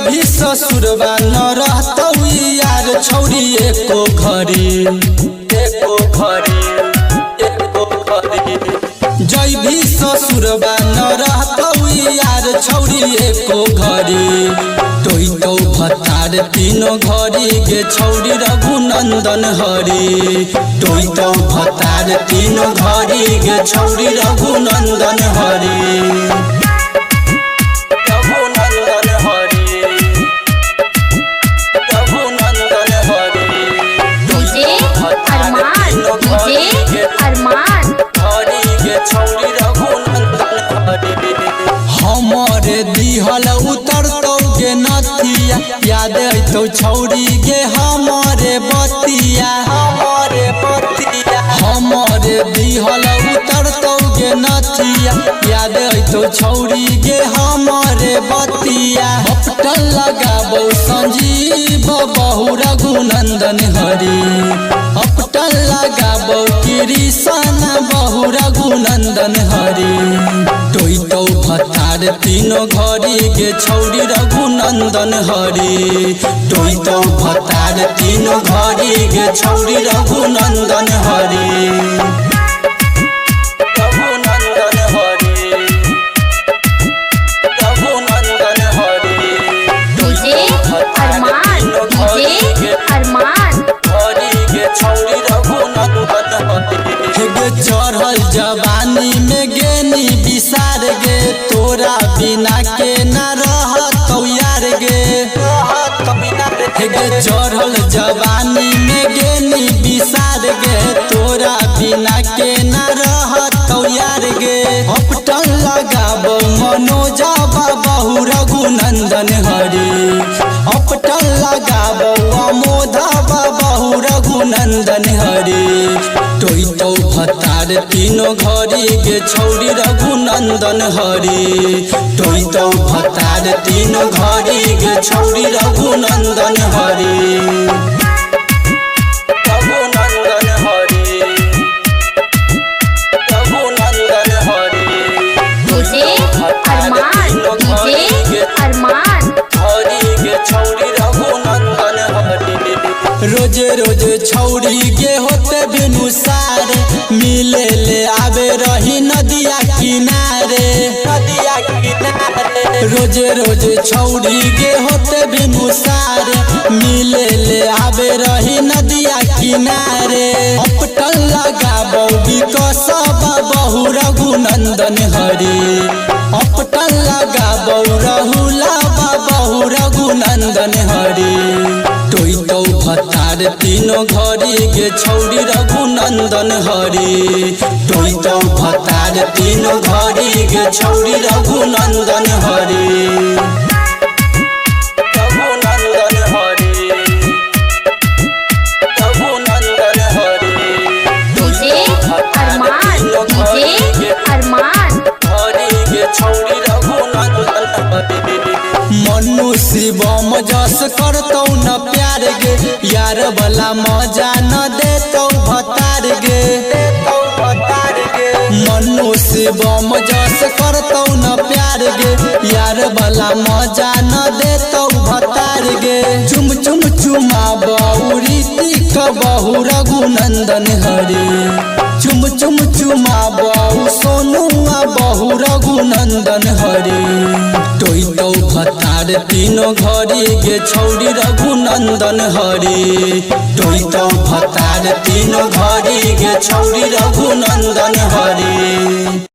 भी ससुरबा न रहतौ यार छौरी एको घड़ी जय भी ससुरबा न रहतौ यार छौरी एको घड़ी टोइतौ भतार तीनों घड़ी गे छौरी रघुनंदन हरि टोइतौ भतार तीनों घड़ी गे छौरी रघुनंदन हरि हमारे दिहल उतरतौ गे नथिया याद अतौ छौरी गे हमारे बतिया हमारे दिहल उतरतौ गे नथिया याद अतौ छौरी गे हमारे बतिया हपटल लगाबौ संजीव बहु रघुनंदन हरि हपटल लगाबौ कृष्ण बहु रघुनंदन हरि टोइतौ भतार तीनों घड़ी गे छौरी रघुनंदन हरि टोइतौ भतार तीनों घड़ी गे छौरी रघुनंदन हरि चढ़ल जवानी में गेनी विसार गे तोरा बिना के न रहतौ यार गे चढ़ल जवानी में गेनी विसार गे तोरा बिना के न रहतौ यार गे हपटल लगाबौ मनोजबा बहु रघुनंदन हरि हपटल लगाबौ अमोधबा बहु रघुनंदन हरि टोइतौ भतार तीनों घड़ी गे छौरी रघुनंदन हरि टोइतौ भतार तीनों घड़ी गे छौरी रघुनंदन हरि रोजे रोजे छौरी गे होते बिनु सारे मिले ले आवे रही नदिया किनारे रोजे रोजे छौरी गे होते बिनु सारे मिले ले आवे रही नदिया किनारे हपटल लगाबौ विकसबा बहु रघुनंदन हरि हपटल लगाबौ राहुलबा बहु रघुनंदन हरि टोइतौ भतार तीनों घड़ी गे छौरी रघुनंदन हरि टोइतौ भतार तीनों घड़ी गे छौरी रघुनंदन हरि मनु शिवम जस करतौ न प्यार गे यार वाला मजा न देतौ भतार गे मनु शिवम जस करतौ न प्यार गे यार वाला मजा न देतौ भतार गे चुम चुम चुमाबौ ऋतिक बहु रघुनंदन हरि चुम चुम चुमाबौ सोनुआ बहु रघुनंदन हरि टोइतौ भतार तीनों घड़ी गे छौरी रघुनंदन हरि टोइतौ भतार तीनों घड़ी गे छौरी रघुनंदन हरि।